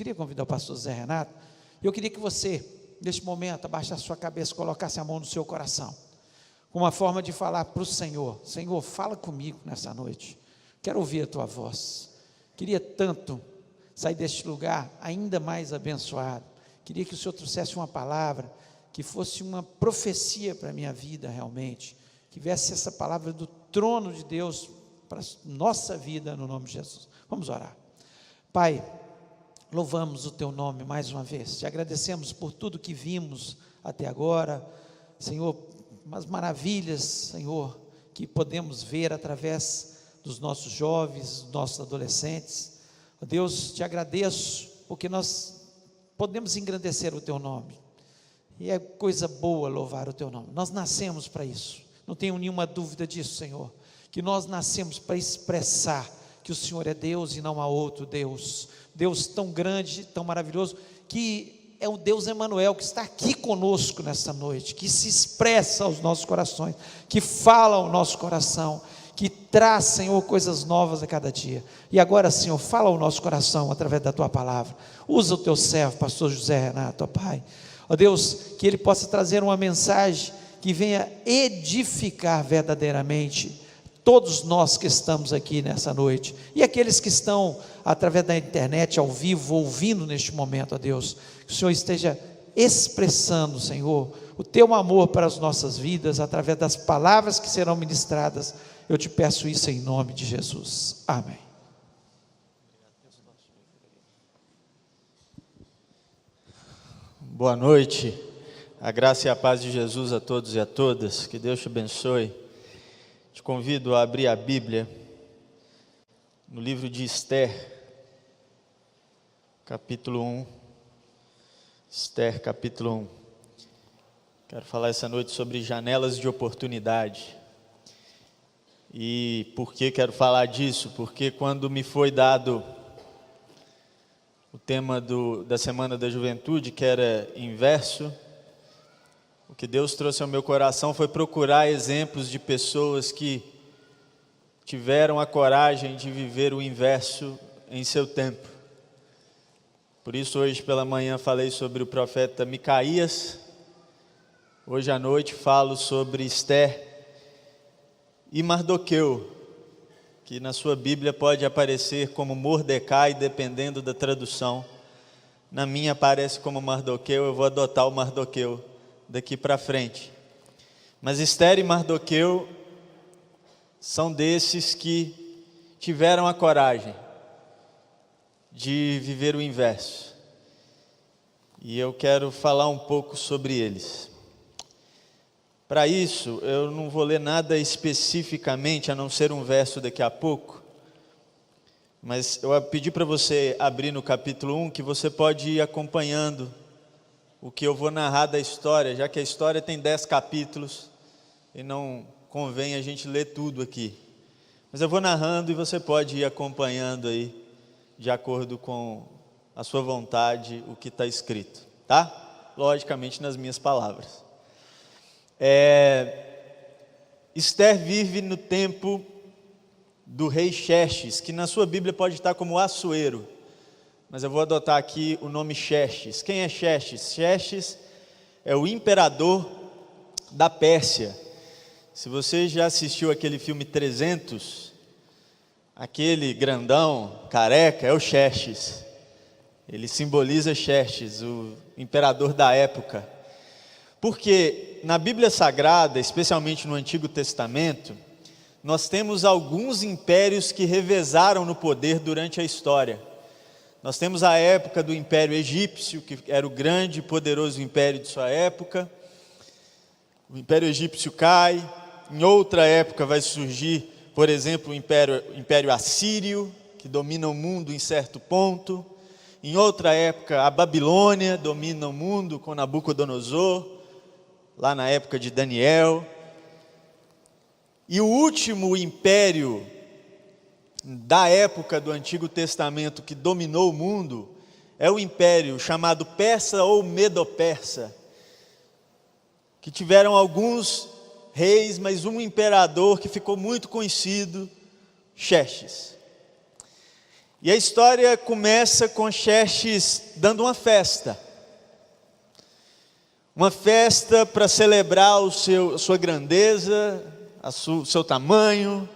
queria convidar o pastor Zé Renato, e eu queria que você, neste momento, abaixasse a sua cabeça, colocasse a mão no seu coração, uma forma de falar para o Senhor: Senhor, fala comigo nessa noite, quero ouvir a tua voz. Queria tanto sair deste lugar ainda mais abençoado, queria que o Senhor trouxesse uma palavra, que fosse uma profecia para a minha vida realmente, que viesse essa palavra do trono de Deus para a nossa vida, no nome de Jesus. Vamos orar. Pai, louvamos o teu nome mais uma vez, te agradecemos por tudo que vimos até agora, Senhor, umas maravilhas, Senhor, que podemos ver através dos nossos jovens, dos nossos adolescentes. Ó Deus, te agradeço, porque nós podemos engrandecer o teu nome, e é coisa boa louvar o teu nome, nós nascemos para isso, não tenho nenhuma dúvida disso, Senhor, que nós nascemos para expressar que o Senhor é Deus e não há outro Deus, Deus tão grande, tão maravilhoso, que é o Deus Emanuel, que está aqui conosco nessa noite, que se expressa aos nossos corações, que fala ao nosso coração, que traz, Senhor, coisas novas a cada dia. E agora, Senhor, fala ao nosso coração através da tua palavra. Usa o teu servo, pastor José Renato, ó Pai, ó Deus, que ele possa trazer uma mensagem que venha edificar verdadeiramente todos nós que estamos aqui nessa noite, e aqueles que estão através da internet, ao vivo, ouvindo neste momento, ó Deus, que o Senhor esteja expressando, Senhor, o teu amor para as nossas vidas, através das palavras que serão ministradas. Eu te peço isso em nome de Jesus, amém. Boa noite, a graça e a paz de Jesus a todos e a todas, que Deus te abençoe. Te convido a abrir a Bíblia no livro de Esther, capítulo 1, Esther capítulo 1, quero falar essa noite sobre janelas de oportunidade. E por que quero falar disso? Porque quando me foi dado o tema da Semana da Juventude, que era inverso, o que Deus trouxe ao meu coração foi procurar exemplos de pessoas que tiveram a coragem de viver o inverso em seu tempo. Por isso hoje pela manhã falei sobre o profeta Micaías, hoje à noite falo sobre Esther e Mardoqueu, que na sua Bíblia pode aparecer como Mordecai, dependendo da tradução. Na minha aparece como Mardoqueu, eu vou adotar o Mardoqueu daqui para frente. Mas Esther e Mardoqueu são desses que tiveram a coragem de viver o inverso. E eu quero falar um pouco sobre eles. Para isso, eu não vou ler nada especificamente, a não ser um verso daqui a pouco, mas eu pedi para você abrir no capítulo 1, que você pode ir acompanhando o que eu vou narrar da história, já que a história tem 10 capítulos, e não convém a gente ler tudo aqui. Mas eu vou narrando e você pode ir acompanhando aí, de acordo com a sua vontade, o que está escrito, tá? Logicamente nas minhas palavras. Esther vive no tempo do rei Xerxes, que na sua Bíblia pode estar como Assuero, mas eu vou adotar aqui o nome Xerxes. Quem é Xerxes? Xerxes é o imperador da Pérsia. Se você já assistiu aquele filme 300, aquele grandão, careca, é o Xerxes. Ele simboliza Xerxes, o imperador da época. Porque na Bíblia Sagrada, especialmente no Antigo Testamento, nós temos alguns impérios que revezaram no poder durante a história. Nós temos a época do Império Egípcio, que era o grande e poderoso império de sua época. O Império Egípcio cai. Em outra época vai surgir, por exemplo, o Império Assírio, que domina o mundo em certo ponto. Em outra época, a Babilônia domina o mundo com Nabucodonosor, lá na época de Daniel. E o último império da época do Antigo Testamento que dominou o mundo é o império chamado Persa ou Medo-Persa, que tiveram alguns reis, mas um imperador que ficou muito conhecido, Xerxes. E a história começa com Xerxes dando uma festa. Uma festa para celebrar a sua grandeza, o seu tamanho,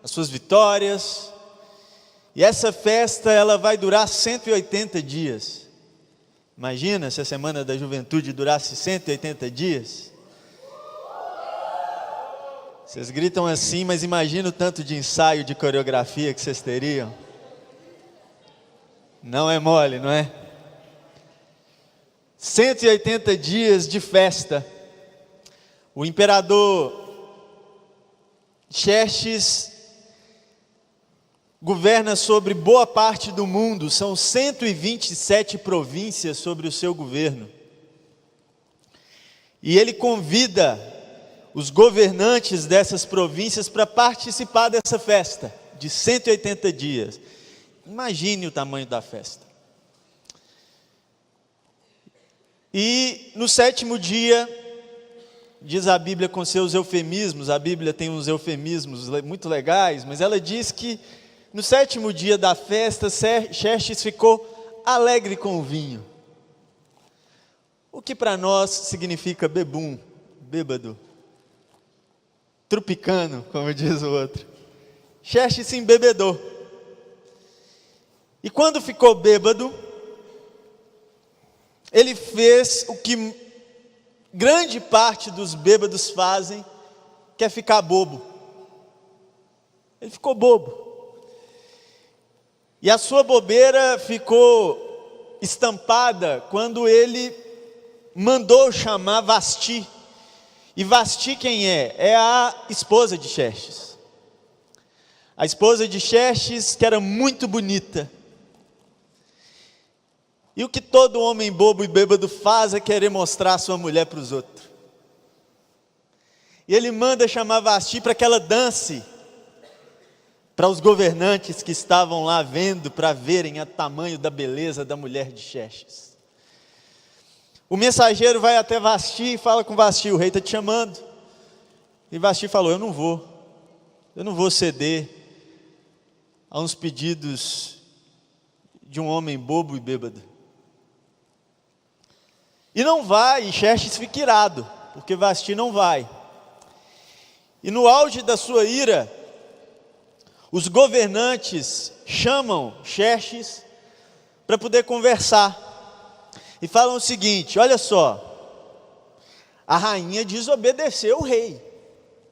as suas vitórias. E essa festa ela vai durar 180 dias. Imagina se a Semana da Juventude durasse 180 dias. Vocês gritam assim, mas imagina o tanto de ensaio, de coreografia que vocês teriam. Não é mole, não é? 180 dias de festa. O imperador Xerxes governa sobre boa parte do mundo, são 127 províncias sobre o seu governo. E ele convida os governantes dessas províncias para participar dessa festa de 180 dias. Imagine o tamanho da festa. E no 7º dia, diz a Bíblia com seus eufemismos, a Bíblia tem uns eufemismos muito legais, mas ela diz que no 7º dia da festa, Xerxes ficou alegre com o vinho. O que para nós significa bebum, bêbado, tropicano, como diz o outro. Xerxes se embebedou. E quando ficou bêbado, ele fez o que grande parte dos bêbados fazem, que é ficar bobo. Ele ficou bobo. E a sua bobeira ficou estampada quando ele mandou chamar Vasti. E Vasti quem é? É a esposa de Xerxes. A esposa de Xerxes, que era muito bonita. E o que todo homem bobo e bêbado faz é querer mostrar a sua mulher para os outros. E ele manda chamar Vasti para que ela dance para os governantes que estavam lá vendo, para verem o tamanho da beleza da mulher de Xerxes. O mensageiro vai até Vasti e fala com Vasti: o rei está te chamando. E Vasti falou: eu não vou ceder a uns pedidos de um homem bobo e bêbado. E não vai, e Xerxes fica irado, porque Vasti não vai. E no auge da sua ira, os governantes chamam Xerxes para poder conversar. E falam o seguinte: olha só, a rainha desobedeceu o rei.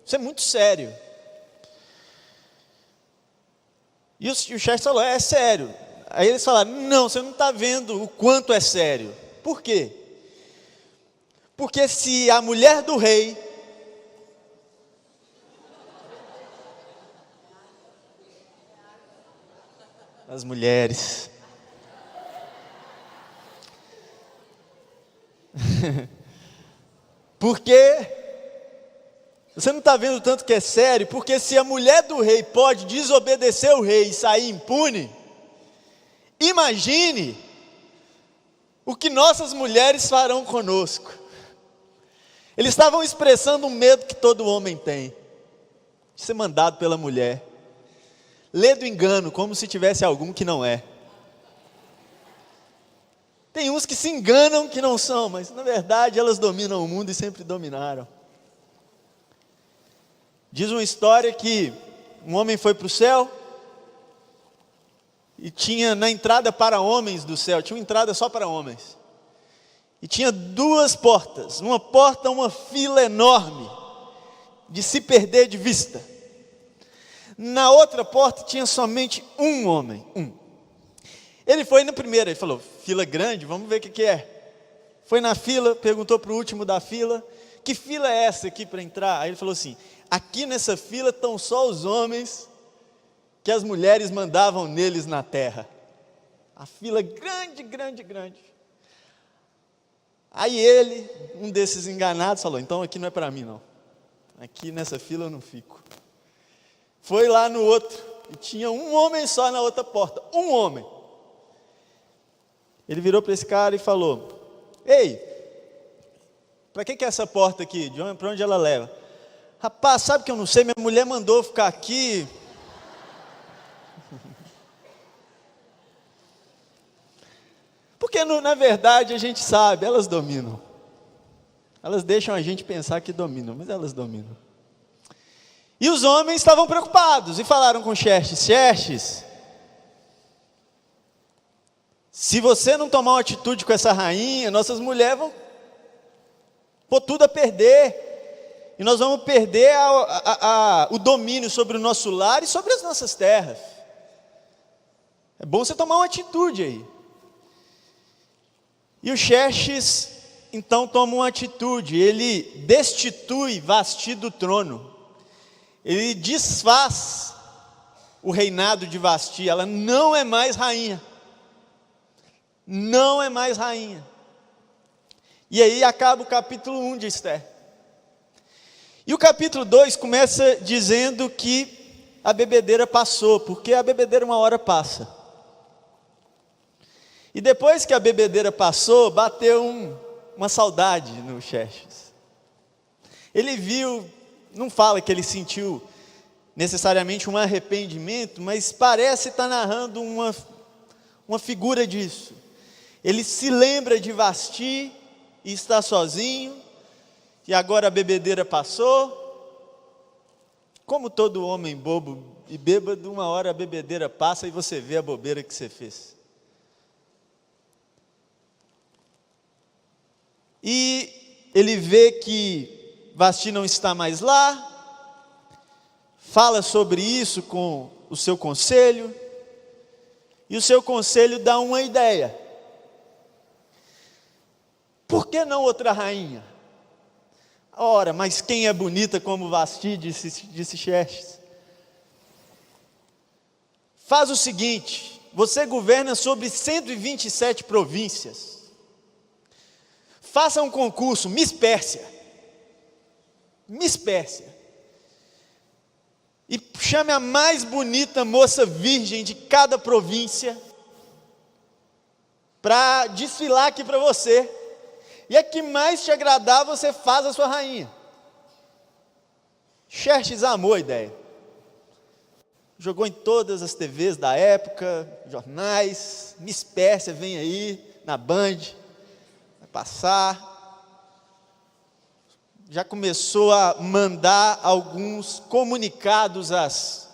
Isso é muito sério. E o Xerxes falou: é sério. Aí eles falaram: não, você não está vendo o quanto é sério. Por quê? Porque se a mulher do rei as mulheres porque você não está vendo tanto que é sério, porque se a mulher do rei pode desobedecer o rei e sair impune, imagine o que nossas mulheres farão conosco. Eles estavam expressando um medo que todo homem tem, de ser mandado pela mulher. Lê do engano, como se tivesse algum que não é. Tem uns que se enganam que não são, mas na verdade elas dominam o mundo e sempre dominaram. Diz uma história que um homem foi para o céu e tinha na entrada para homens do céu, tinha uma entrada só para homens. E tinha duas portas, uma porta, uma fila enorme, de se perder de vista. Na outra porta tinha somente um homem, um. Ele foi na primeira, ele falou: fila grande, vamos ver o que é. Foi na fila, perguntou para o último da fila: que fila é essa aqui para entrar? Aí ele falou assim: aqui nessa fila estão só os homens que as mulheres mandavam neles na terra. A fila grande, grande, grande. Aí ele, um desses enganados, falou: então aqui não é para mim não. Aqui nessa fila eu não fico. Foi lá no outro, e tinha um homem só na outra porta, um homem. Ele virou para esse cara e falou: ei, para que é essa porta aqui? Para onde ela leva? Rapaz, sabe que eu não sei, minha mulher mandou ficar aqui. Porque na verdade a gente sabe, elas dominam. Elas deixam a gente pensar que dominam, mas elas dominam. E os homens estavam preocupados e falaram com Xerxes: Xerxes, se você não tomar uma atitude com essa rainha, nossas mulheres vão pôr tudo a perder. E nós vamos perder o domínio sobre o nosso lar e sobre as nossas terras. É bom você tomar uma atitude aí. E o Xerxes, então, toma uma atitude. Ele destitui Vasti do trono. Ele desfaz o reinado de Vasti. Ela não é mais rainha. Não é mais rainha. E aí acaba o capítulo 1 de Esther. E o capítulo 2 começa dizendo que a bebedeira passou, porque a bebedeira uma hora passa. E depois que a bebedeira passou, bateu uma saudade no Xerxes. Ele viu, não fala que ele sentiu necessariamente um arrependimento, mas parece estar narrando uma figura disso. Ele se lembra de Vasti e está sozinho, e agora a bebedeira passou. Como todo homem bobo e bêbado, uma hora a bebedeira passa e você vê a bobeira que você fez. E ele vê que Vasti não está mais lá, fala sobre isso com o seu conselho, e o seu conselho dá uma ideia. Por que não outra rainha? Ora, mas quem é bonita como Vasti, disse Xerxes. Faz o seguinte, você governa sobre 127 províncias. Faça um concurso, Miss Pérsia. Miss Pérsia. E chame a mais bonita moça virgem de cada província para desfilar aqui para você. E a que mais te agradar, você faz a sua rainha. Xerxes amou a ideia. Jogou em todas as TVs da época, jornais. Miss Pérsia vem aí, na Band, vai passar. Já começou a mandar alguns comunicados às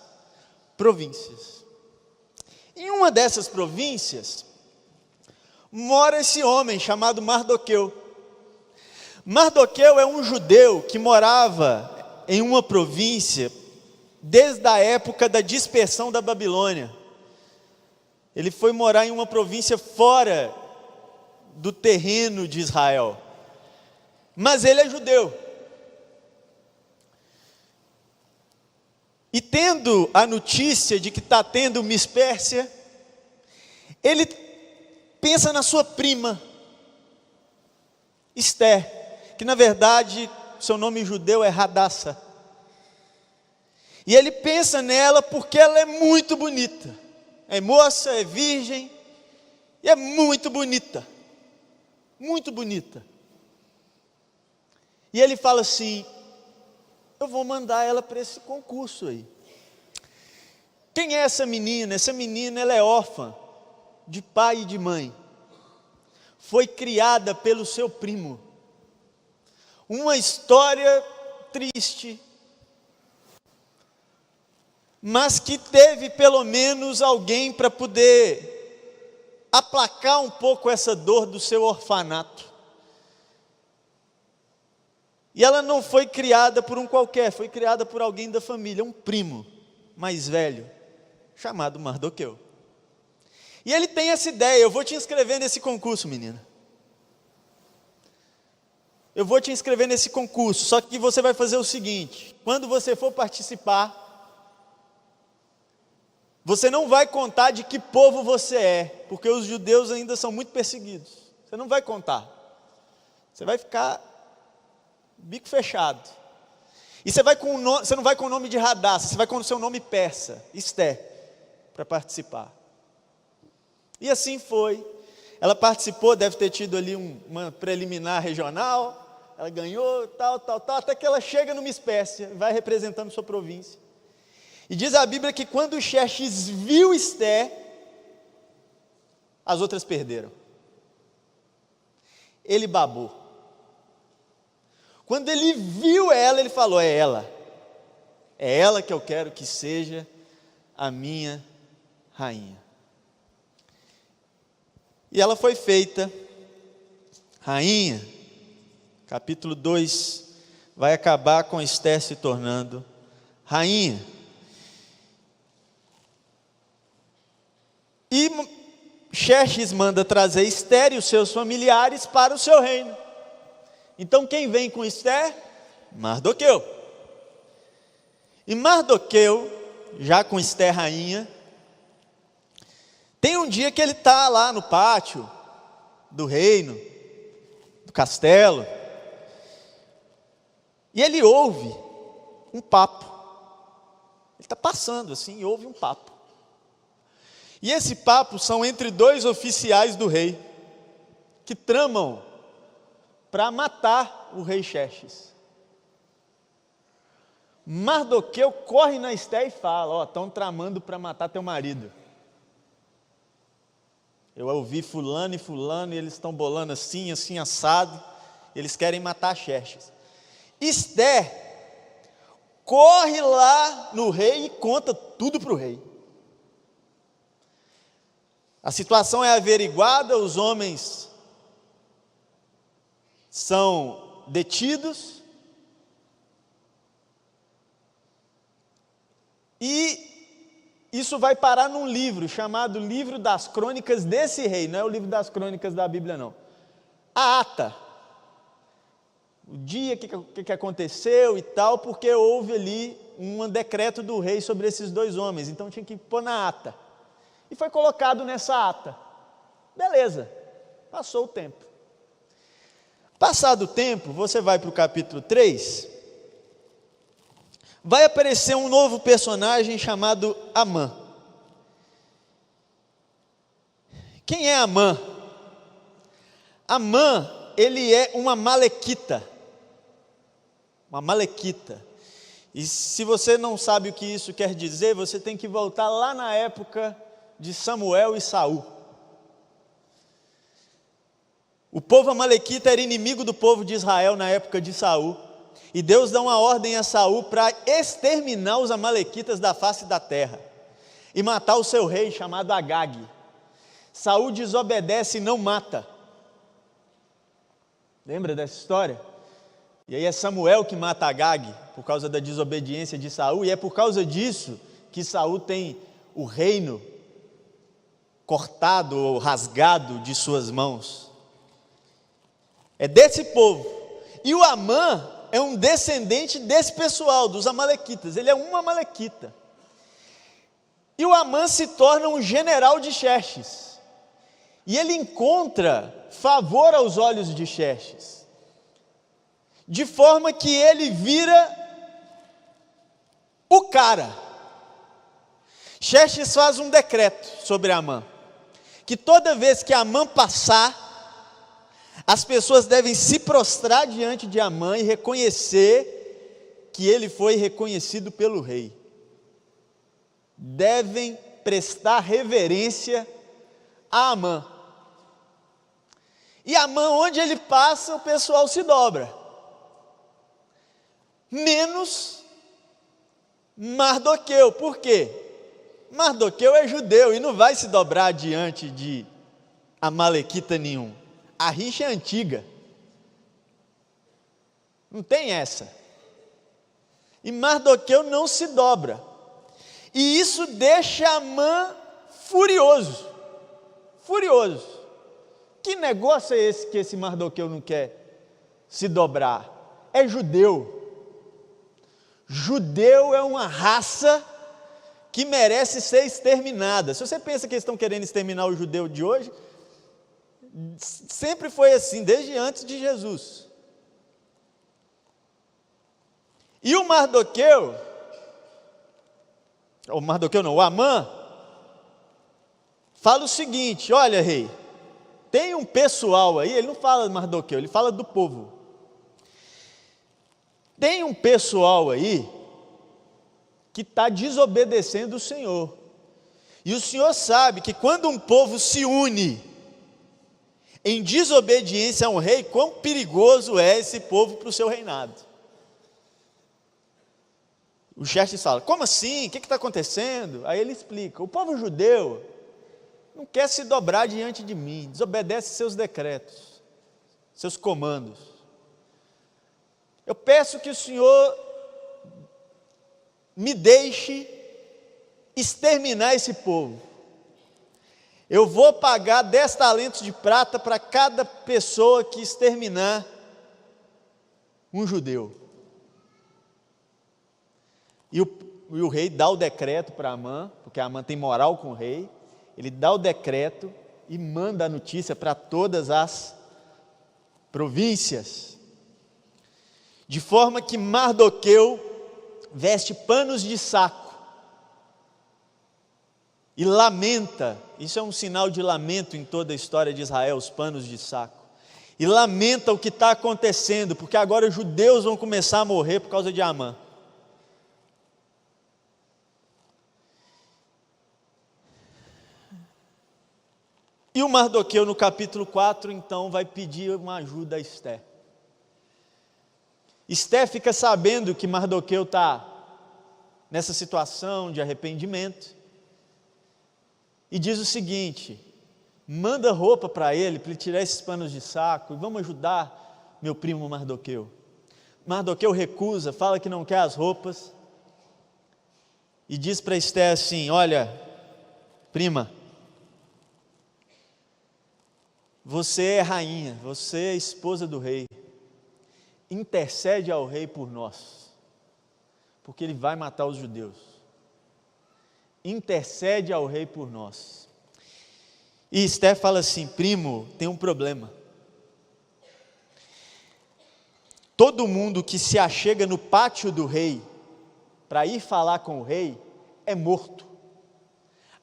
províncias. Em uma dessas províncias, mora esse homem chamado Mardoqueu. Mardoqueu é um judeu que morava em uma província desde a época da dispersão da Babilônia. Ele foi morar em uma província fora do terreno de Israel. Mas ele é judeu. E tendo a notícia de que está tendo Miss Pérsia, ele pensa na sua prima, Esther, que na verdade seu nome judeu é Hadassah. E ele pensa nela porque ela é muito bonita. É moça, é virgem, e é muito bonita. Muito bonita. E ele fala assim: eu vou mandar ela para esse concurso aí. Quem é essa menina? Essa menina, ela é órfã de pai e de mãe. Foi criada pelo seu primo. Uma história triste, mas que teve pelo menos alguém para poder aplacar um pouco essa dor do seu orfanato. E ela não foi criada por um qualquer, foi criada por alguém da família, um primo mais velho, chamado Mardoqueu. E ele tem essa ideia: eu vou te inscrever nesse concurso, menina. Eu vou te inscrever nesse concurso, só que você vai fazer o seguinte: quando você for participar, você não vai contar de que povo você é, porque os judeus ainda são muito perseguidos. Você não vai contar. Você vai ficar bico fechado. E você não vai com o nome de Hadassah, você vai com o seu nome persa, Esther, para participar. E assim foi. Ela participou, deve ter tido ali uma preliminar regional. Ela ganhou, tal, até que ela chega no Miss Pérsia, vai representando sua província. E diz a Bíblia que quando o Xerxes viu Esther, as outras perderam. ele babou. Quando ele viu ela, ele falou: é ela que eu quero que seja a minha rainha. E ela foi feita rainha. Capítulo 2 vai acabar com Esther se tornando rainha. E Xerxes manda trazer Esther e os seus familiares para o seu reino. Então quem vem com Esther? Mardoqueu. E Mardoqueu, já com Esther rainha, tem um dia que ele está lá no pátio do reino, do castelo, e ele ouve um papo. Ele está passando assim e ouve um papo. E esse papo são entre dois oficiais do rei, que tramam para matar o rei Xerxes. Mardoqueu corre na Esther e fala: estão tramando para matar teu marido. Eu ouvi fulano e fulano, e eles estão bolando assim, assim, assado, eles querem matar Xerxes. Esther corre lá no rei e conta tudo para o rei. A situação é averiguada, os homens são detidos, e isso vai parar num livro chamado Livro das Crônicas desse rei. Não é o livro das crônicas da Bíblia, não. A ata, o dia que aconteceu e tal, porque houve ali um decreto do rei sobre esses dois homens, então tinha que pôr na ata. E foi colocado nessa ata. Beleza, passou o tempo. Passado o tempo, você vai para o capítulo 3, vai aparecer um novo personagem chamado Amã. Quem é Amã? Amã, ele é uma malequita. Uma malequita. E se você não sabe o que isso quer dizer, você tem que voltar lá na época de Samuel e Saul. O povo amalequita era inimigo do povo de Israel na época de Saul, e Deus dá uma ordem a Saul para exterminar os amalequitas da face da terra, e matar o seu rei chamado Agag. Saul desobedece e não mata. Lembra dessa história? E aí é Samuel que mata Agag, por causa da desobediência de Saul, e é por causa disso que Saul tem o reino cortado ou rasgado de suas mãos. É desse povo. E o Amã é um descendente desse pessoal, dos amalequitas. Ele é um amalequita. E o Amã se torna um general de Xerxes. E ele encontra favor aos olhos de Xerxes, de forma que ele vira o cara. Xerxes faz um decreto sobre Amã, que toda vez que Amã passar, as pessoas devem se prostrar diante de Amã e reconhecer que ele foi reconhecido pelo rei. Devem prestar reverência a Amã. E Amã, onde ele passa, o pessoal se dobra. Menos Mardoqueu. Por quê? Mardoqueu é judeu e não vai se dobrar diante de amalequita nenhum. A rixa é antiga. Não tem essa. E Mardoqueu não se dobra. E isso deixa Amã furioso. Furioso. Que negócio é esse que esse Mardoqueu não quer se dobrar? É judeu. Judeu é uma raça que merece ser exterminada. Se você pensa que eles estão querendo exterminar o judeu de hoje, sempre foi assim, desde antes de Jesus. E o Mardoqueu, o Amã, fala o seguinte: olha, rei, tem um pessoal aí, ele não fala de Mardoqueu, ele fala do povo. Tem um pessoal aí que está desobedecendo o Senhor. E o Senhor sabe que quando um povo se une em desobediência a um rei, quão perigoso é esse povo para o seu reinado. O Xerxes fala: como assim? O que está acontecendo? Aí ele explica: o povo judeu não quer se dobrar diante de mim, desobedece seus decretos, seus comandos. Eu peço que o Senhor me deixe exterminar esse povo. Eu vou pagar 10 talentos de prata para cada pessoa que exterminar um judeu. E o rei dá o decreto para Amã, porque Amã tem moral com o rei. Ele dá o decreto e manda a notícia para todas as províncias. De forma que Mardoqueu veste panos de saco e lamenta. Isso é um sinal de lamento em toda a história de Israel, os panos de saco. E lamenta o que está acontecendo, porque agora os judeus vão começar a morrer por causa de Amã. E o Mardoqueu, no capítulo 4, então, vai pedir uma ajuda a Esté. Esté fica sabendo que Mardoqueu está nessa situação de arrependimento, e diz o seguinte: manda roupa para ele tirar esses panos de saco, e vamos ajudar meu primo Mardoqueu. Mardoqueu recusa, fala que não quer as roupas, e diz para Esté assim: olha, prima, você é rainha, você é esposa do rei, intercede ao rei por nós, porque ele vai matar os judeus. Intercede ao rei por nós. E Esté fala assim: primo, tem um problema. Todo mundo que se achega no pátio do rei para ir falar com o rei é morto,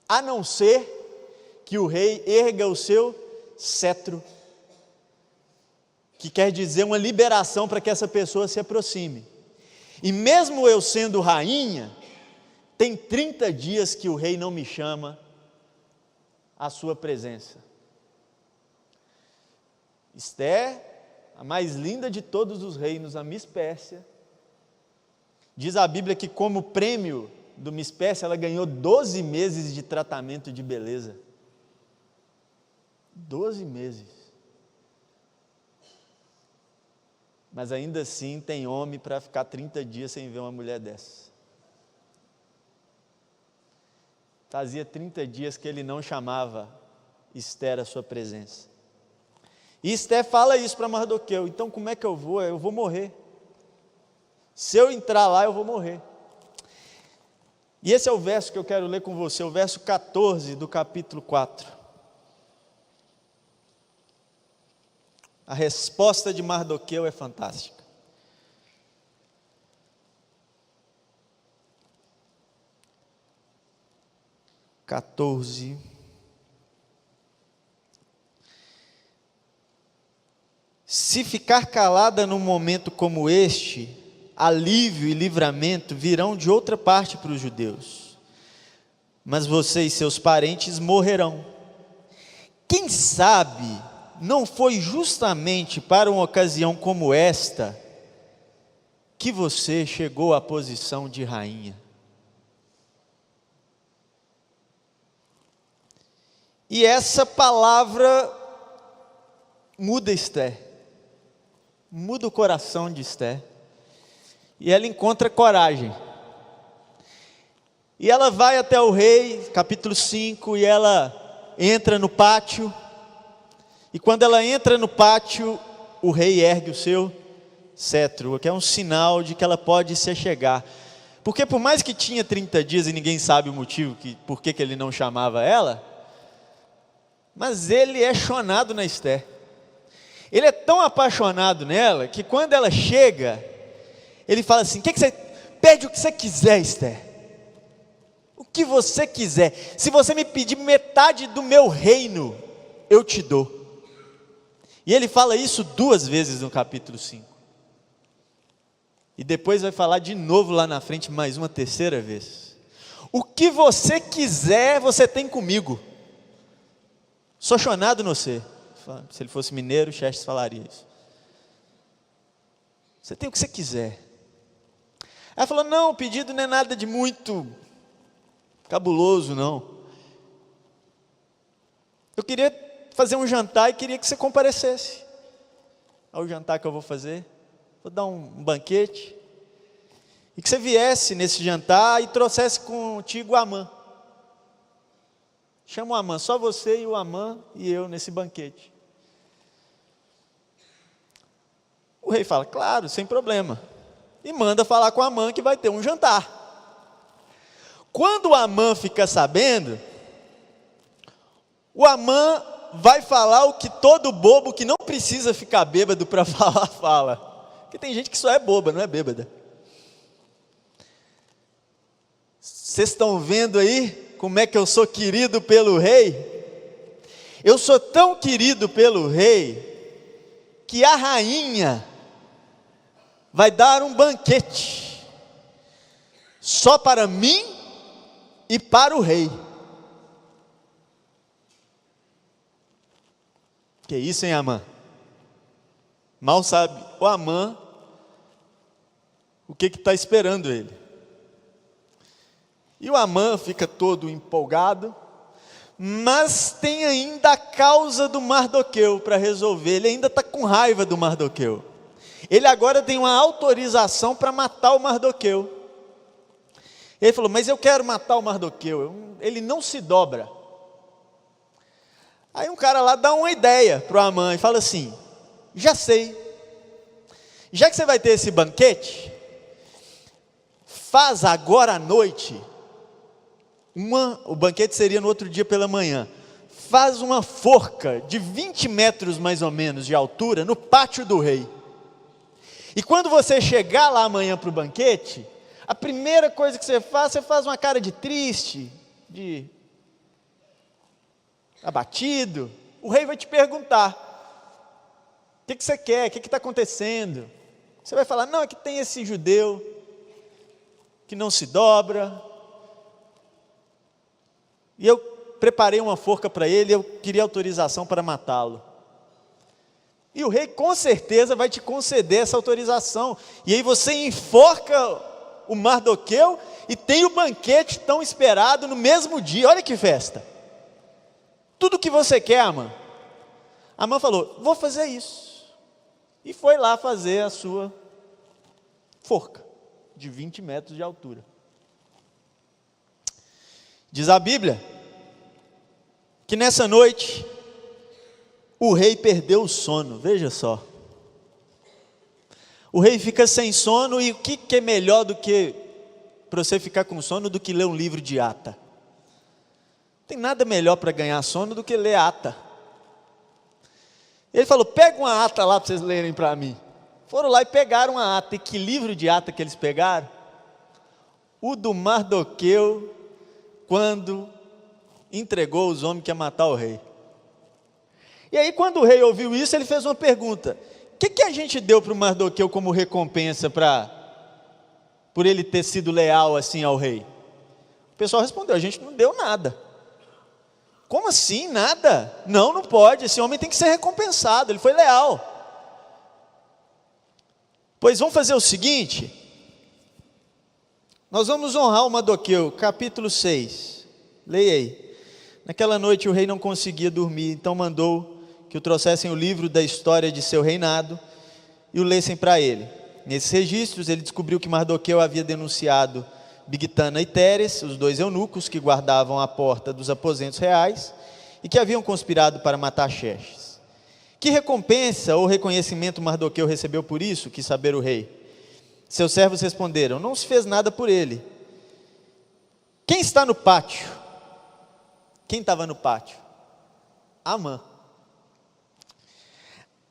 a não ser que o rei erga o seu cetro, que quer dizer uma liberação para que essa pessoa se aproxime. E mesmo eu sendo rainha, tem 30 dias que o rei não me chama à sua presença. Esté, a mais linda de todos os reinos, a Miss Pérsia, diz a Bíblia que como prêmio do Miss Pérsia, ela ganhou 12 meses de tratamento de beleza. 12 meses. Mas ainda assim tem homem para ficar 30 dias sem ver uma mulher dessa. Fazia 30 dias que ele não chamava Esté à sua presença. E Esté fala isso para Mardoqueu: então como é que eu vou? Eu vou morrer. Se eu entrar lá, eu vou morrer. E esse é o verso que eu quero ler com você, o verso 14 do capítulo 4. A resposta de Mardoqueu é fantástica. Se ficar calada num momento como este, alívio e livramento virão de outra parte para os judeus, mas você e seus parentes morrerão. Quem sabe não foi justamente para uma ocasião como esta que você chegou à posição de rainha. E essa palavra muda Esté, muda o coração de Esté, e ela encontra coragem. E ela vai até o rei, capítulo 5, e ela entra no pátio. E quando ela entra no pátio, o rei ergue o seu cetro, o que é um sinal de que ela pode se achegar. Porque por mais que tinha 30 dias e ninguém sabe o motivo, por que ele não chamava ela, mas ele é chonado na Esté. Ele é tão apaixonado nela, que quando ela chega, ele fala assim: pede o que você quiser, Esté. O que você quiser. Se você me pedir metade do meu reino, eu te dou. E ele fala isso 2 vezes no capítulo 5. E depois vai falar de novo lá na frente, mais uma 3ª vez. O que você quiser, você tem comigo. Sou chonado no você. Se ele fosse mineiro, Xerxes falaria isso. Você tem o que você quiser. Ela falou, não, o pedido não é nada de muito cabuloso, não. Eu queria fazer um jantar e queria que você comparecesse ao jantar que eu vou fazer. Vou dar um banquete. E que você viesse nesse jantar e trouxesse contigo o Amã. Chama o Amã, só você e o Amã e eu nesse banquete. O rei fala, claro, sem problema. E manda falar com o Amã que vai ter um jantar. Quando o Amã fica sabendo, o Amã vai falar o que todo bobo que não precisa ficar bêbado para falar, fala. Porque tem gente que só é boba, não é bêbada. Vocês estão vendo aí como é que eu sou querido pelo rei? Eu sou tão querido pelo rei que a rainha vai dar um banquete só para mim e para o rei. Que isso, hein, Amã? Mal sabe o Amã o que está esperando ele. E o Amã fica todo empolgado, mas tem ainda a causa do Mardoqueu para resolver. Ele ainda está com raiva do Mardoqueu. Ele agora tem uma autorização para matar o Mardoqueu. Ele falou, mas eu quero matar o Mardoqueu, ele não se dobra. Aí um cara lá dá uma ideia para o Amã e fala assim, já sei, já que você vai ter esse banquete, faz agora à noite, o banquete seria no outro dia pela manhã, faz uma forca de 20 metros mais ou menos de altura no pátio do rei. E quando você chegar lá amanhã para o banquete, a primeira coisa que você faz uma cara de triste, de abatido. O rei vai te perguntar, o que você quer, o que está acontecendo? Você vai falar, não, é que tem esse judeu, que não se dobra, e eu preparei uma forca para ele, eu queria autorização para matá-lo. E o rei com certeza vai te conceder essa autorização, e aí você enforca o Mardoqueu, e tem o banquete tão esperado no mesmo dia. Olha que festa, tudo que você quer, Amã. Amã falou, vou fazer isso, e foi lá fazer a sua forca, de 20 metros de altura. Diz a Bíblia, que nessa noite, o rei perdeu o sono, veja só. O rei fica sem sono, e o que é melhor do que, para você ficar com sono, do que ler um livro de ata? Não tem nada melhor para ganhar sono do que ler ata. Ele falou, pega uma ata lá para vocês lerem para mim. Foram lá e pegaram a ata, e que livro de ata que eles pegaram? O do Mardoqueu, quando entregou os homens que ia matar o rei. E aí quando o rei ouviu isso, ele fez uma pergunta, o que a gente deu para o Mardoqueu como recompensa por ele ter sido leal assim ao rei? O pessoal respondeu, a gente não deu nada. Como assim, nada? Não, não pode, esse homem tem que ser recompensado, ele foi leal. Pois vamos fazer o seguinte, nós vamos honrar o Mardoqueu, capítulo 6, leia aí. Naquela noite o rei não conseguia dormir, então mandou que o trouxessem o livro da história de seu reinado e o lessem para ele. Nesses registros ele descobriu que Mardoqueu havia denunciado Bigtana e Teres, os dois eunucos que guardavam a porta dos aposentos reais e que haviam conspirado para matar Xerxes. Que recompensa ou reconhecimento Mardoqueu recebeu por isso? Quis saber o rei. Seus servos responderam, não se fez nada por ele. Quem está no pátio? Quem estava no pátio? Amã.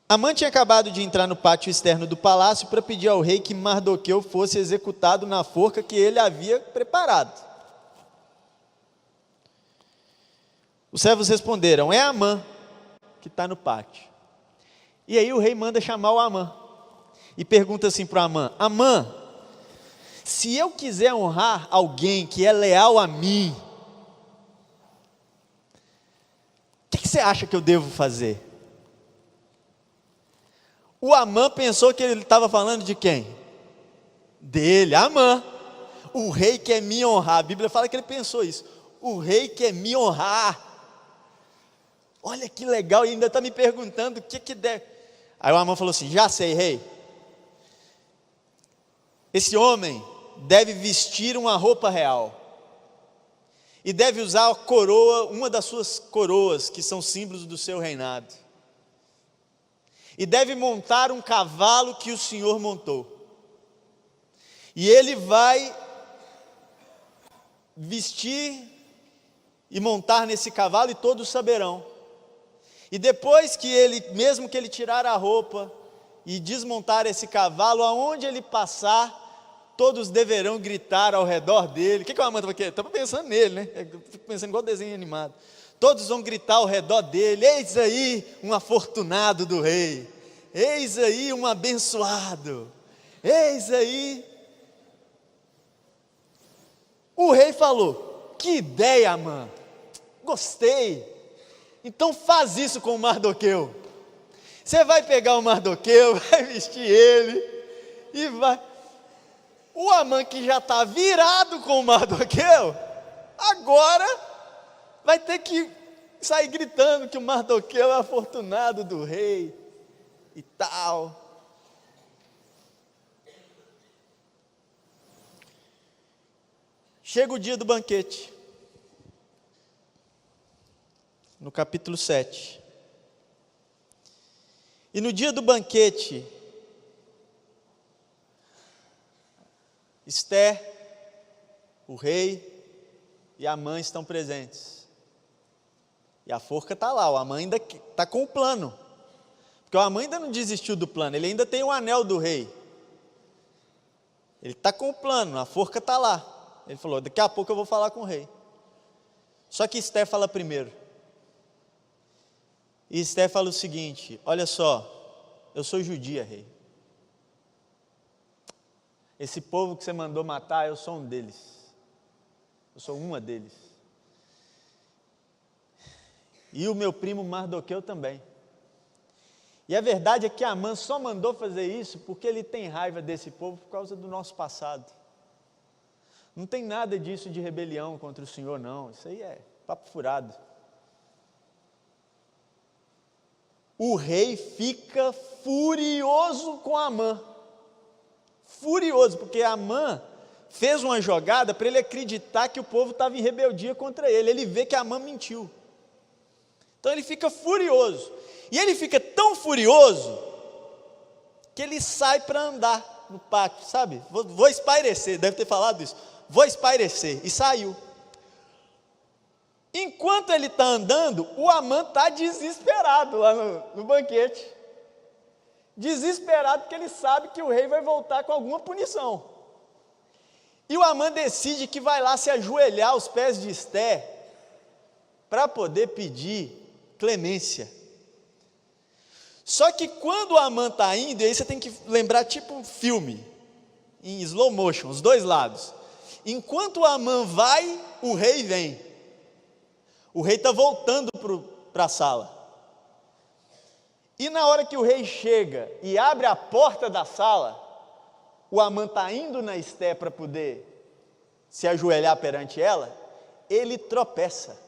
Amã tinha acabado de entrar no pátio externo do palácio para pedir ao rei que Mardoqueu fosse executado na forca que ele havia preparado. Os servos responderam, é Amã que está no pátio. E aí o rei manda chamar o Amã e pergunta assim para o Amã, Amã, se eu quiser honrar alguém que é leal a mim, o que você acha que eu devo fazer? O Amã pensou que ele estava falando de quem? Dele, Amã. O rei quer me honrar. A Bíblia fala que ele pensou isso. O rei quer me honrar. Olha que legal, e ainda está me perguntando o que deve. Aí o Amã falou assim: já sei, rei. Esse homem deve vestir uma roupa real. E deve usar a coroa, uma das suas coroas, que são símbolos do seu reinado. E deve montar um cavalo que o Senhor montou. E ele vai vestir e montar nesse cavalo, e todos saberão. E depois que ele, mesmo que ele tirar a roupa e desmontar esse cavalo, aonde ele passar, todos deverão gritar ao redor dele. O que o Amã estava aqui? Estava pensando nele, né? Eu fico pensando igual desenho animado. Todos vão gritar ao redor dele: eis aí um afortunado do rei, eis aí um abençoado, eis aí. O rei falou: que ideia, Amã, gostei. Então faz isso com o Mardoqueu. Você vai pegar o Mardoqueu, vai vestir ele e vai. O Amã, que já está virado com o Mardoqueu, agora vai ter que sair gritando que o Mardoqueu é afortunado do rei e tal. Chega o dia do banquete, no capítulo 7. E no dia do banquete, Ester, o rei e Amã estão presentes. E a forca está lá, o Amã ainda está com o plano. Porque o Amã ainda não desistiu do plano, ele ainda tem o anel do rei. Ele está com o plano, a forca está lá. Ele falou: daqui a pouco eu vou falar com o rei. Só que Ester fala primeiro. E Ester fala o seguinte: olha só, eu sou judia, rei. Esse povo que você mandou matar, eu sou um deles. Eu sou uma deles. E o meu primo Mardoqueu também. E a verdade é que Amã só mandou fazer isso porque ele tem raiva desse povo por causa do nosso passado. Não tem nada disso de rebelião contra o Senhor, não. Isso aí é papo furado. O rei fica furioso com Amã. Furioso, porque Amã fez uma jogada para ele acreditar que o povo estava em rebeldia contra ele. Ele vê que Amã mentiu. Então ele fica furioso. E ele fica tão furioso que ele sai para andar no pátio, sabe? Vou espairecer, deve ter falado isso. Vou espairecer. E saiu. Enquanto ele está andando, o Amã está desesperado lá no banquete. Desesperado porque ele sabe que o rei vai voltar com alguma punição. E o Amã decide que vai lá se ajoelhar aos pés de Ester para poder pedir clemência. Só que quando o Amã está indo, e aí você tem que lembrar tipo um filme, em slow motion, os dois lados. Enquanto o Amã vai, o rei vem. O rei está voltando para a sala. E na hora que o rei chega e abre a porta da sala, o Amã está indo na Ester para poder se ajoelhar perante ela, ele tropeça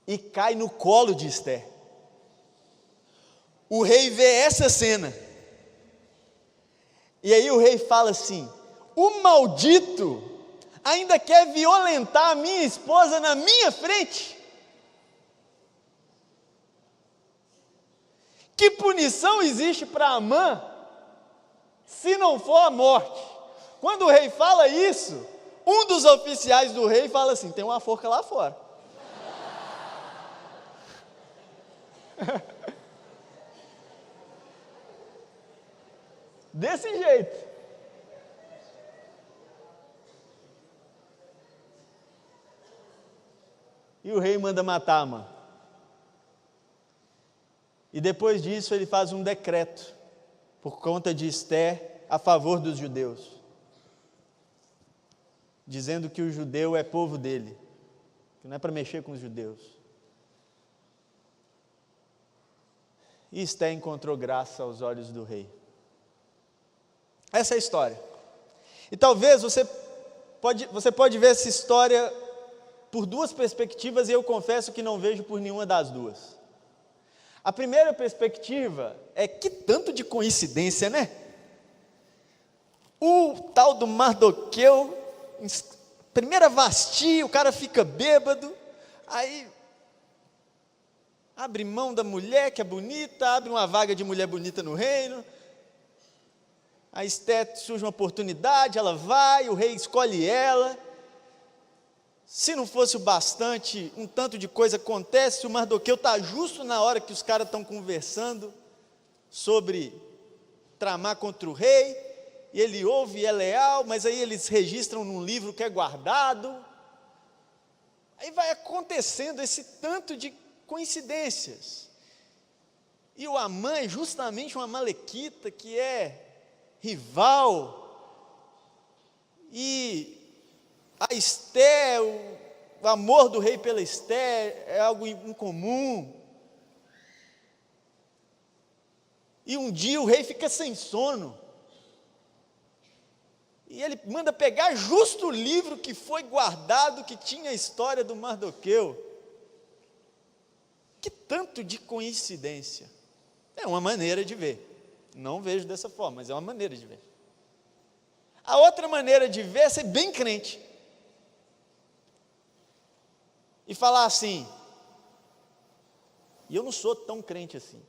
e cai no colo de Ester. O rei vê essa cena, e aí o rei fala assim: o maldito ainda quer violentar a minha esposa na minha frente? Que punição existe para Amã, se não for a morte? Quando o rei fala isso, um dos oficiais do rei fala assim: tem uma forca lá fora. Desse jeito. E o rei manda matar Amã. E depois disso ele faz um decreto, por conta de Ester, a favor dos judeus, dizendo que o judeu é povo dele, que não é para mexer com os judeus. e Esté encontrou graça aos olhos do rei. Essa é a história. E talvez você pode ver essa história por duas perspectivas, e eu confesso que não vejo por nenhuma das duas. A primeira perspectiva é que tanto de coincidência, né? O tal do Mardoqueu, primeira Vasti, o cara fica bêbado, aí abre mão da mulher que é bonita, abre uma vaga de mulher bonita no reino, a Esté surge uma oportunidade, ela vai, o rei escolhe ela. Se não fosse o bastante, um tanto de coisa acontece, o Mardoqueu está justo na hora que os caras estão conversando sobre tramar contra o rei, e ele ouve e é leal, mas aí eles registram num livro que é guardado. Aí vai acontecendo esse tanto de coincidências. E o Amã é justamente uma amalequita que é rival, e a Esté, o amor do rei pela Esté é algo incomum. E um dia o rei fica sem sono, e ele manda pegar justo o livro que foi guardado, que tinha a história do Mardoqueu. Que tanto de coincidência. É uma maneira de ver. Não vejo dessa forma, mas é uma maneira de ver. A outra maneira de ver é ser bem crente e falar assim, e eu não sou tão crente assim,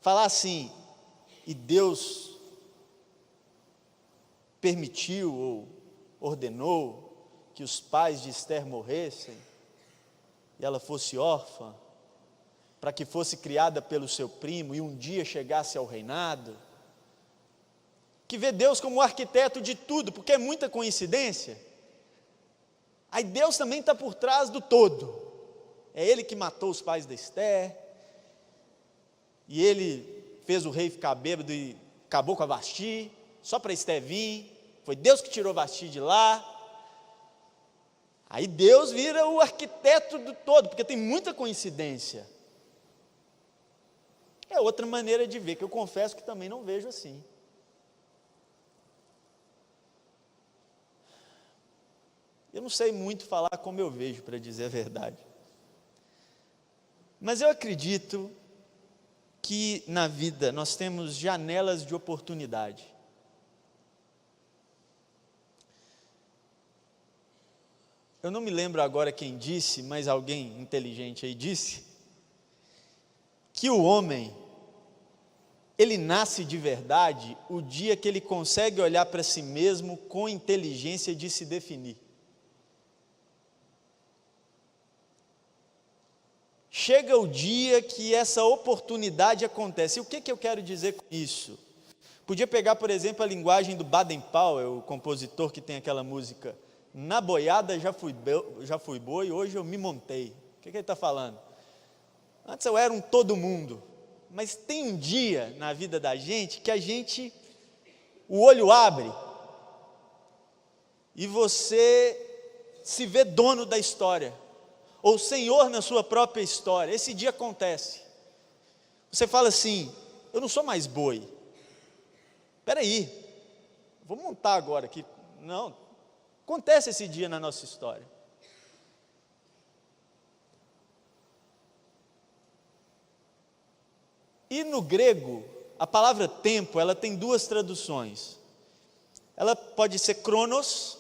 falar assim, e Deus permitiu ou ordenou que os pais de Esther morressem e ela fosse órfã, para que fosse criada pelo seu primo e um dia chegasse ao reinado, que vê Deus como o arquiteto de tudo, porque é muita coincidência. Aí Deus também está por trás do todo. É Ele que matou os pais da Esté, e Ele fez o rei ficar bêbado e acabou com a Vasti, só para Esté vir. Foi Deus que tirou Vasti de lá. Aí Deus vira o arquiteto do todo, porque tem muita coincidência. É outra maneira de ver, que eu confesso que também não vejo assim. Eu não sei muito falar como eu vejo, para dizer a verdade. Mas eu acredito que na vida nós temos janelas de oportunidade. Eu não me lembro agora quem disse, mas alguém inteligente aí disse, que o homem, ele nasce de verdade o dia que ele consegue olhar para si mesmo com inteligência de se definir. Chega o dia que essa oportunidade acontece. E o que eu quero dizer com isso? Podia pegar, por exemplo, a linguagem do Baden Powell, o compositor que tem aquela música, na boiada já fui boi, hoje eu me montei. O que ele está falando? Antes eu era um todo mundo, mas tem um dia na vida da gente que o olho abre e você se vê dono da história, ou senhor na sua própria história. Esse dia acontece. Você fala assim, eu não sou mais boi. Espera aí, vou montar agora aqui. Não, acontece esse dia na nossa história. E no grego, a palavra tempo, ela tem duas traduções. Ela pode ser cronos,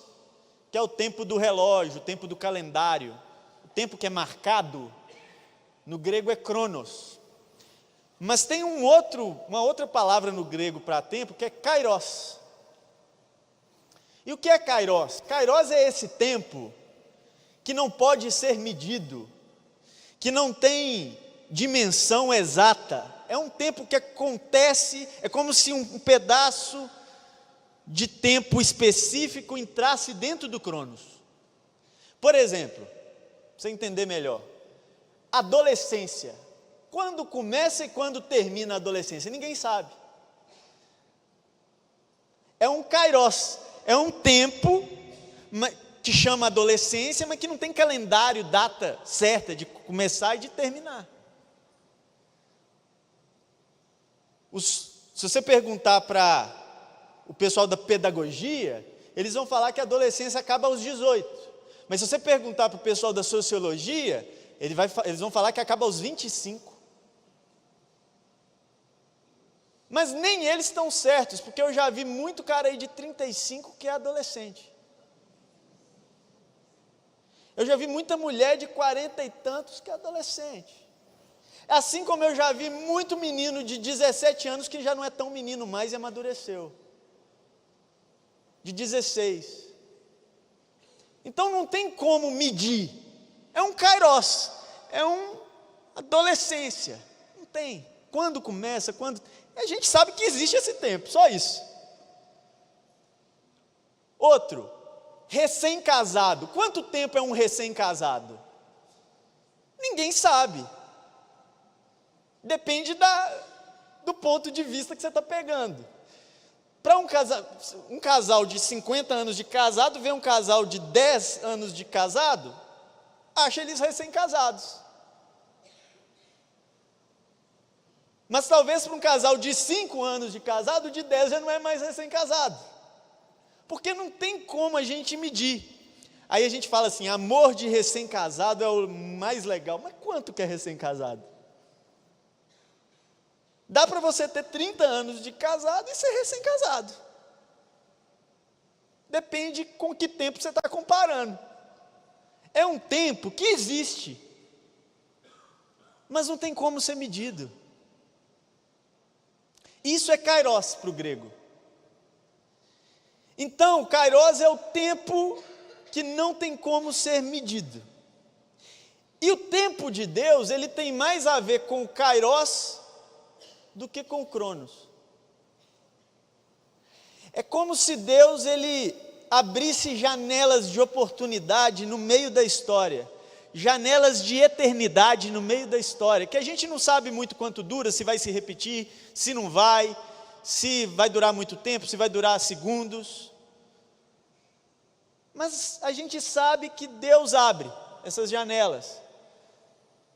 que é o tempo do relógio, o tempo do calendário. O tempo que é marcado, no grego é cronos. Mas tem uma outra palavra no grego para tempo, que é kairos. E o que é kairos? Kairos é esse tempo que não pode ser medido, que não tem dimensão exata. É um tempo que acontece, é como se um pedaço de tempo específico entrasse dentro do cronos. Por exemplo, para você entender melhor, adolescência. Quando começa e quando termina a adolescência? Ninguém sabe. É um kairos, é um tempo que chama adolescência, mas que não tem calendário, data certa de começar e de terminar. Se você perguntar para o pessoal da pedagogia, eles vão falar que a adolescência acaba aos 18. Mas se você perguntar para o pessoal da sociologia, eles vão falar que acaba aos 25. Mas nem eles estão certos, porque eu já vi muito cara aí de 35 que é adolescente. Eu já vi muita mulher de 40 e tantos que é adolescente. Assim como eu já vi muito menino de 17 anos que já não é tão menino mais e amadureceu. De 16. Então não tem como medir. É um kairos, é uma adolescência. Não tem. Quando começa, quando... A gente sabe que existe esse tempo, só isso. Outro, recém-casado. Quanto tempo é um recém-casado? Ninguém sabe. Depende do ponto de vista que você está pegando. Para um casal de 50 anos de casado, ver um casal de 10 anos de casado, acha eles recém-casados. Mas talvez para um casal de 5 anos de casado, de 10 já não é mais recém-casado. Porque não tem como a gente medir. Aí a gente fala assim, amor de recém-casado é o mais legal. Mas quanto que é recém-casado? Dá para você ter 30 anos de casado e ser recém-casado. Depende com que tempo você está comparando. É um tempo que existe, mas não tem como ser medido. Isso é kairos para o grego. Então, kairos é o tempo que não tem como ser medido. E o tempo de Deus, ele tem mais a ver com o kairos do que com o cronos. É como se Deus, ele abrisse janelas de oportunidade no meio da história. Janelas de eternidade no meio da história, que a gente não sabe muito quanto dura, se vai se repetir, se não vai, se vai durar muito tempo, se vai durar segundos. Mas a gente sabe que Deus abre essas janelas.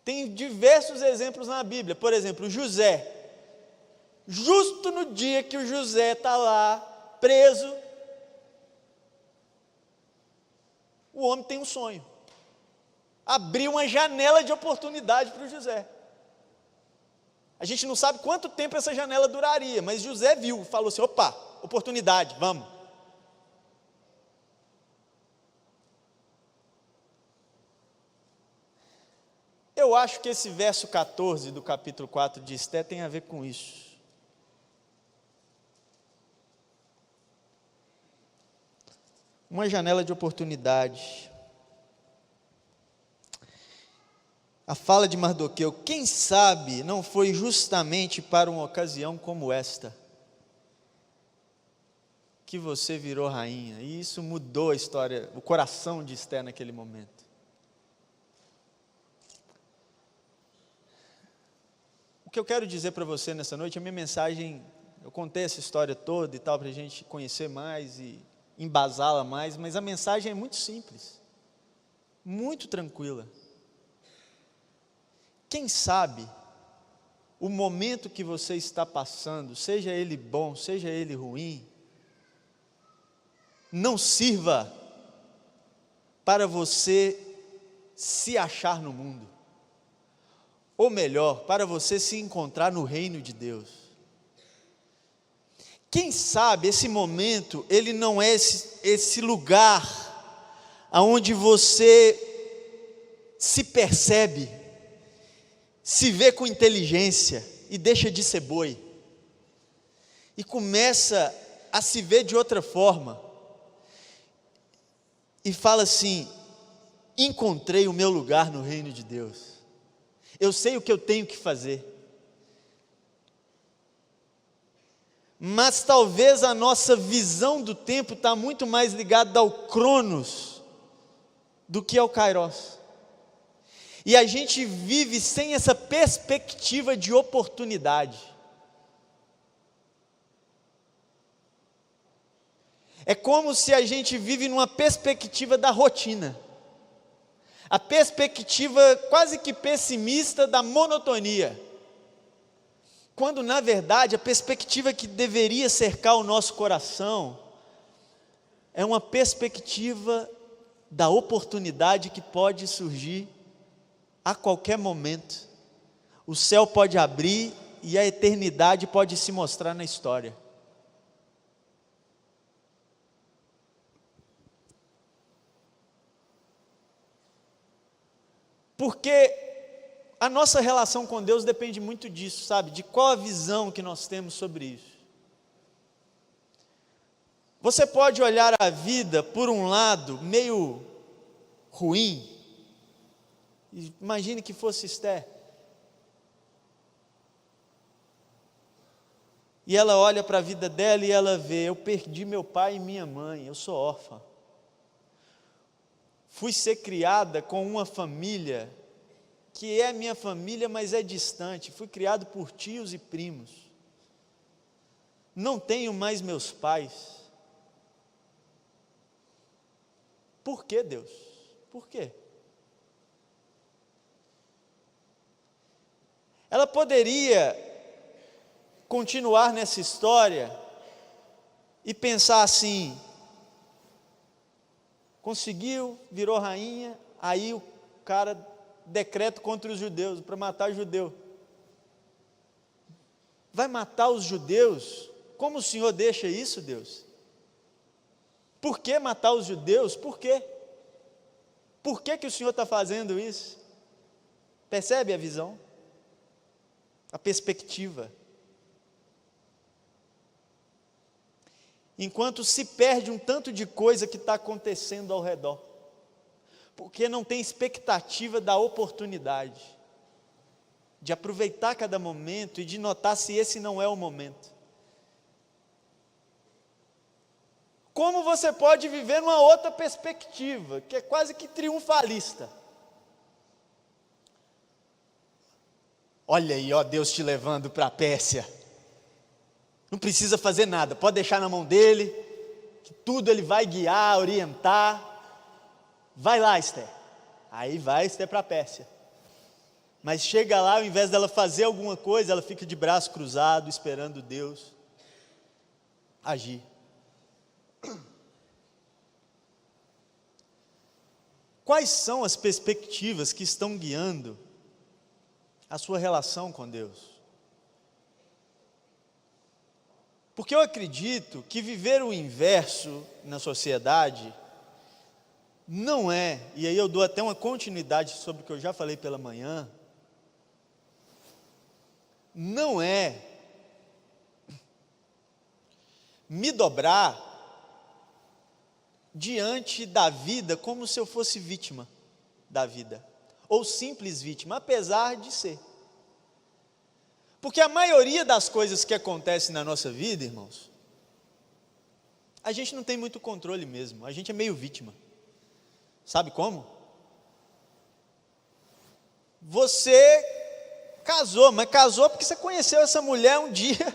Tem diversos exemplos na Bíblia. Por exemplo, José. Justo no dia que o José está lá, preso, o homem tem um sonho. Abriu uma janela de oportunidade para o José. A gente não sabe quanto tempo essa janela duraria, mas José viu, falou assim, opa, oportunidade, vamos. Eu acho que esse verso 14 do capítulo 4 de Esté tem a ver com isso. Uma janela de oportunidade. A fala de Mardoqueu, quem sabe não foi justamente para uma ocasião como esta que você virou rainha. E isso mudou a história, o coração de Esté naquele momento. O que eu quero dizer para você nessa noite, a minha mensagem, eu contei essa história toda e tal, para a gente conhecer mais e embasá-la mais, mas a mensagem é muito simples, muito tranquila. Quem sabe, o momento que você está passando, seja ele bom, seja ele ruim, não sirva para você se achar no mundo. Ou melhor, para você se encontrar no reino de Deus. Quem sabe esse momento, ele não é esse lugar onde você se percebe, se vê com inteligência e deixa de ser boi. E começa a se ver de outra forma. E fala assim, encontrei o meu lugar no reino de Deus. Eu sei o que eu tenho que fazer. Mas talvez a nossa visão do tempo está muito mais ligada ao cronos do que ao kairos. E a gente vive sem essa perspectiva de oportunidade. É como se a gente vive numa perspectiva da rotina. A perspectiva quase que pessimista da monotonia. quando na verdade a perspectiva que deveria cercar o nosso coração é uma perspectiva da oportunidade que pode surgir a qualquer momento. O céu pode abrir e a eternidade pode se mostrar na história. Porque a nossa relação com Deus depende muito disso, sabe? De qual a visão que nós temos sobre isso. Você pode olhar a vida por um lado meio ruim. Imagine que fosse Esther. E ela olha para a vida dela e ela vê: eu perdi meu pai e minha mãe, eu sou órfã. Fui ser criada com uma família que é minha família, mas é distante. Fui criado por tios e primos. Não tenho mais meus pais. Por que, Deus? Por quê? Ela poderia continuar nessa história e pensar assim: conseguiu, virou rainha, aí o cara decreta contra os judeus, para matar judeu. Vai matar os judeus? Como o Senhor deixa isso, Deus? Por que matar os judeus? Por quê? Por que o Senhor está fazendo isso? Percebe a visão? A perspectiva. Enquanto se perde um tanto de coisa que está acontecendo ao redor, porque não tem expectativa da oportunidade, de aproveitar cada momento e de notar se esse não é o momento. Como você pode viver numa outra perspectiva, que é quase que triunfalista? Olha aí, ó, Deus te levando para a Pérsia. Não precisa fazer nada, pode deixar na mão dele, que tudo ele vai guiar, orientar. Vai lá, Esther. Aí vai Esther para a Pérsia. Mas chega lá, ao invés dela fazer alguma coisa, ela fica de braço cruzado, esperando Deus agir. Quais são as perspectivas que estão guiando a sua relação com Deus? Porque eu acredito que viver o inverso na sociedade não é, e aí eu dou até uma continuidade sobre o que eu já falei pela manhã, não é me dobrar diante da vida como se eu fosse vítima da vida, ou simples vítima, apesar de ser. Porque a maioria das coisas que acontecem na nossa vida, irmãos, a gente não tem muito controle mesmo, a gente é meio vítima. Sabe como? Você casou, mas casou porque você conheceu essa mulher um dia,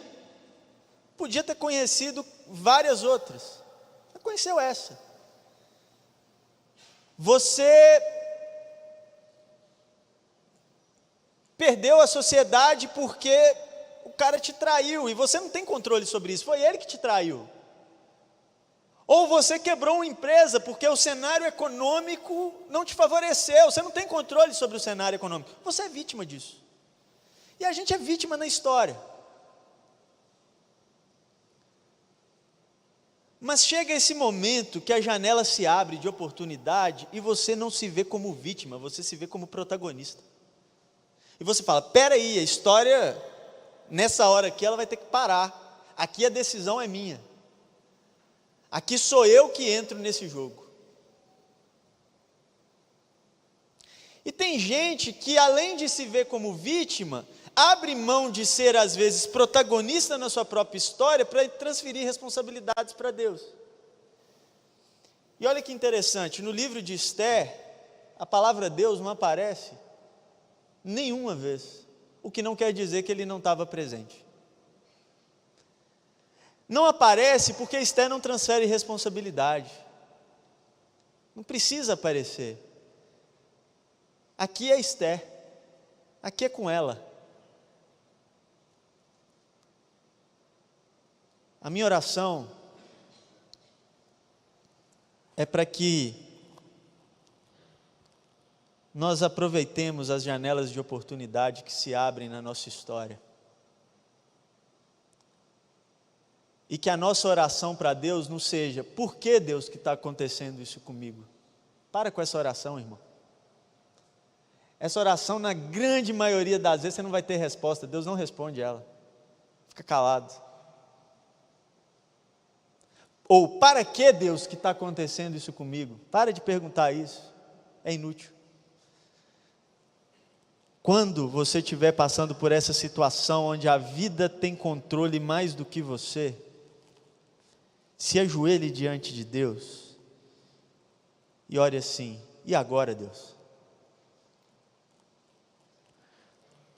podia ter conhecido várias outras, você conheceu essa. Você perdeu a sociedade porque o cara te traiu, e você não tem controle sobre isso, foi ele que te traiu. Ou você quebrou uma empresa porque o cenário econômico não te favoreceu, você não tem controle sobre o cenário econômico, você é vítima disso. E a gente é vítima na história. Mas chega esse momento que a janela se abre de oportunidade e você não se vê como vítima, você se vê como protagonista. E você fala: peraí, a história, nessa hora aqui, ela vai ter que parar. Aqui a decisão é minha. Aqui sou eu que entro nesse jogo. E tem gente que, além de se ver como vítima, abre mão de ser, às vezes, protagonista na sua própria história para transferir responsabilidades para Deus. E olha que interessante, no livro de Esther, a palavra Deus não aparece nenhuma vez, o que não quer dizer que ele não estava presente. Não aparece porque Esther não transfere responsabilidade. Não precisa aparecer. Aqui é Esther, aqui é com ela. A minha oração é para que nós aproveitemos as janelas de oportunidade que se abrem na nossa história. E que a nossa oração para Deus não seja: por que, Deus, que está acontecendo isso comigo? Para com essa oração, irmão. Essa oração, na grande maioria das vezes, você não vai ter resposta. Deus não responde ela. Fica calado. Ou, para que, Deus, que está acontecendo isso comigo? Para de perguntar isso. É inútil. Quando você estiver passando por essa situação onde a vida tem controle mais do que você, se ajoelhe diante de Deus e ore assim: e agora, Deus?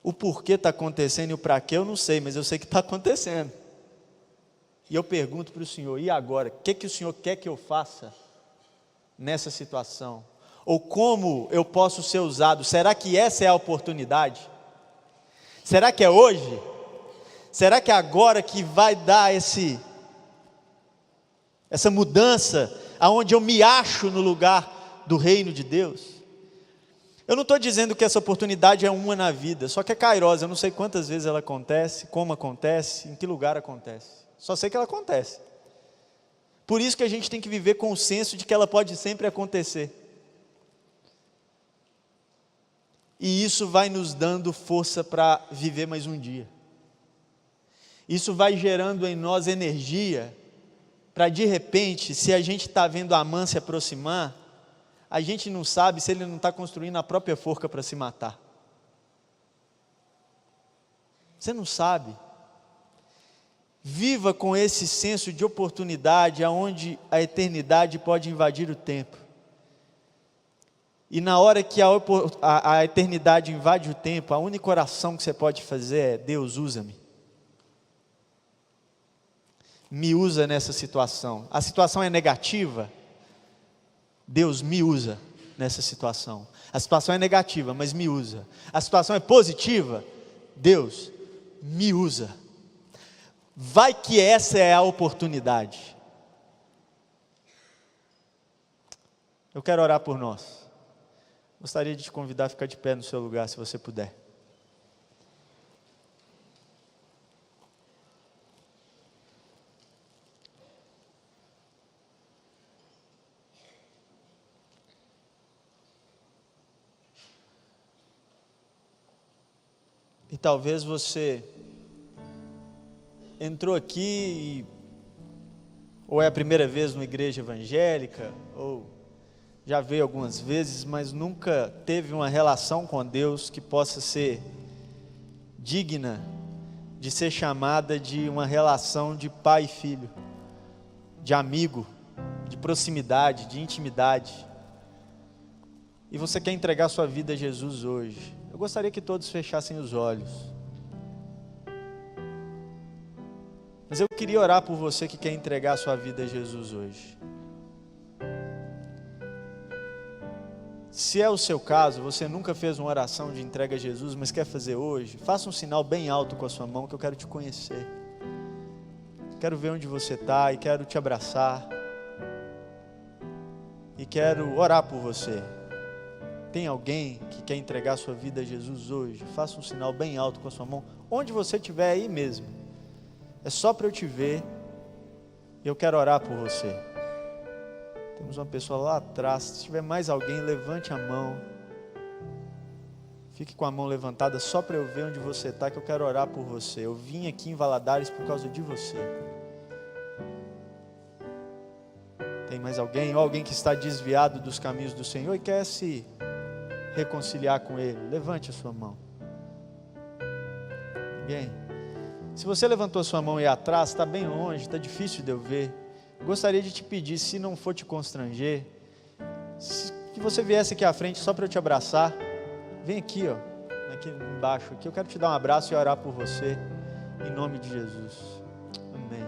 O porquê está acontecendo e o para quê eu não sei, mas eu sei que está acontecendo. E eu pergunto para o Senhor: e agora? O que o Senhor quer que eu faça nessa situação? Ou como eu posso ser usado? Será que essa é a oportunidade? Será que é hoje? Será que é agora que vai dar essa mudança, aonde eu me acho no lugar do reino de Deus? Eu não estou dizendo que essa oportunidade é uma na vida, só que é kairos. Eu não sei quantas vezes ela acontece, como acontece, em que lugar acontece. Só sei que ela acontece. Por isso que a gente tem que viver com o senso de que ela pode sempre acontecer. E isso vai nos dando força para viver mais um dia. Isso vai gerando em nós energia para, de repente, se a gente está vendo a Amã se aproximar, a gente não sabe se ele não está construindo a própria forca para se matar. Você não sabe. Viva com esse senso de oportunidade, aonde a eternidade pode invadir o tempo. E na hora que a eternidade invade o tempo, a única oração que você pode fazer é: Deus, usa-me. Me usa nessa situação. A situação é negativa? Deus, me usa nessa situação. A situação é negativa, mas me usa. A situação é positiva? Deus, me usa. Vai que essa é a oportunidade. Eu quero orar por nós. Gostaria de te convidar a ficar de pé no seu lugar, se você puder. E talvez você entrou aqui ou é a primeira vez numa igreja evangélica, ou já veio algumas vezes, mas nunca teve uma relação com Deus que possa ser digna de ser chamada de uma relação de pai e filho, de amigo, de proximidade, de intimidade. E você quer entregar sua vida a Jesus hoje. Eu gostaria que todos fechassem os olhos. Mas eu queria orar por você que quer entregar sua vida a Jesus hoje. Se é o seu caso, você nunca fez uma oração de entrega a Jesus, mas quer fazer hoje, faça um sinal bem alto com a sua mão, que eu quero te conhecer. Quero ver onde você está e quero te abraçar. E quero orar por você. Tem alguém que quer entregar sua vida a Jesus hoje? Faça um sinal bem alto com a sua mão, onde você estiver, aí mesmo. É só para eu te ver. Eu quero orar por você. Temos uma pessoa lá atrás. Se tiver mais alguém, levante a mão. Fique com a mão levantada só para eu ver onde você está, que eu quero orar por você. Eu vim aqui em Valadares por causa de você. Tem mais alguém? Ou alguém que está desviado dos caminhos do Senhor e quer se reconciliar com Ele? Levante a sua mão. Ninguém? Se você levantou a sua mão e atrás, está bem longe, está difícil de eu ver. Gostaria de te pedir, se não for te constranger, que você viesse aqui à frente só para eu te abraçar. Vem aqui, ó, aqui embaixo, aqui. Eu quero te dar um abraço e orar por você, em nome de Jesus. Amém.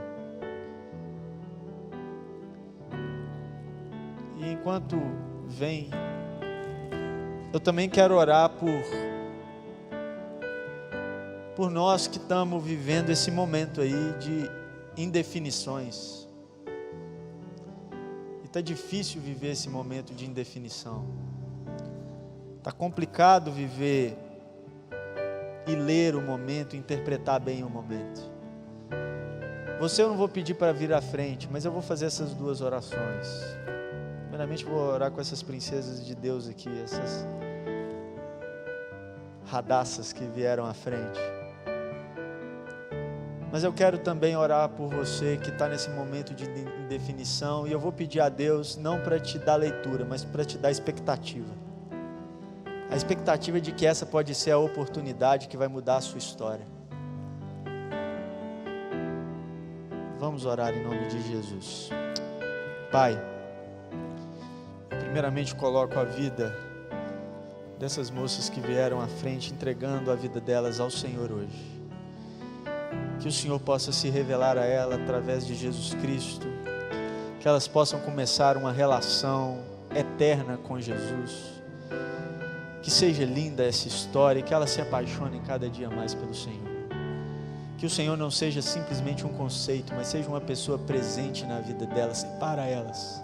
E enquanto vem, eu também quero orar por nós que estamos vivendo esse momento aí de indefinições. E está difícil viver esse momento de indefinição. Está complicado viver e ler o momento, interpretar bem o momento. Você eu não vou pedir para vir à frente, mas eu vou fazer essas duas orações. Primeiramente vou orar com essas princesas de Deus aqui, essas radaças que vieram à frente. Mas eu quero também orar por você que está nesse momento de indefinição, e eu vou pedir a Deus não para te dar leitura, mas para te dar expectativa. A expectativa de que essa pode ser a oportunidade que vai mudar a sua história. Vamos orar em nome de Jesus. Pai, primeiramente coloco a vida dessas moças que vieram à frente, entregando a vida delas ao Senhor hoje. Que o Senhor possa se revelar a ela através de Jesus Cristo, que elas possam começar uma relação eterna com Jesus, que seja linda essa história e que elas se apaixonem cada dia mais pelo Senhor. Que o Senhor não seja simplesmente um conceito, mas seja uma pessoa presente na vida delas e para elas.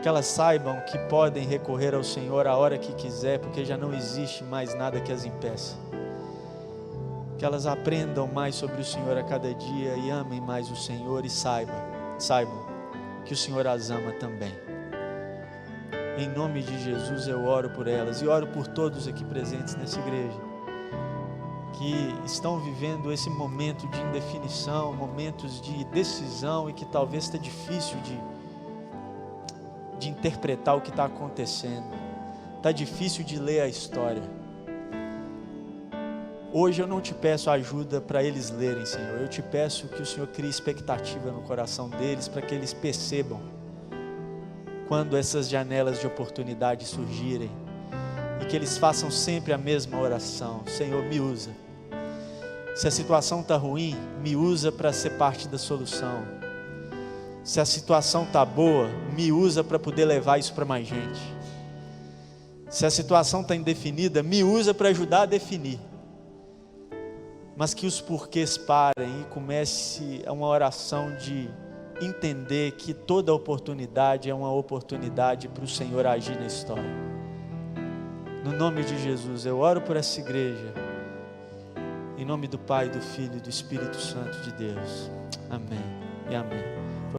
Que elas saibam que podem recorrer ao Senhor a hora que quiser, porque já não existe mais nada que as impeça. Que elas aprendam mais sobre o Senhor a cada dia e amem mais o Senhor e saibam que o Senhor as ama também. Em nome de Jesus eu oro por elas e oro por todos aqui presentes nessa igreja, que estão vivendo esse momento de indefinição, momentos de decisão e que talvez está difícil de interpretar o que está acontecendo, está difícil de ler a história. Hoje eu não te peço ajuda para eles lerem, Senhor, eu te peço que o Senhor crie expectativa no coração deles, para que eles percebam quando essas janelas de oportunidade surgirem, e que eles façam sempre a mesma oração: Senhor, me usa. Se a situação está ruim, me usa para ser parte da solução. Se a situação está boa, me usa para poder levar isso para mais gente. Se a situação está indefinida, me usa para ajudar a definir. Mas que os porquês parem e comece uma oração de entender que toda oportunidade é uma oportunidade para o Senhor agir na história. No nome de Jesus, eu oro por essa igreja, em nome do Pai, do Filho e do Espírito Santo de Deus. Amém e amém.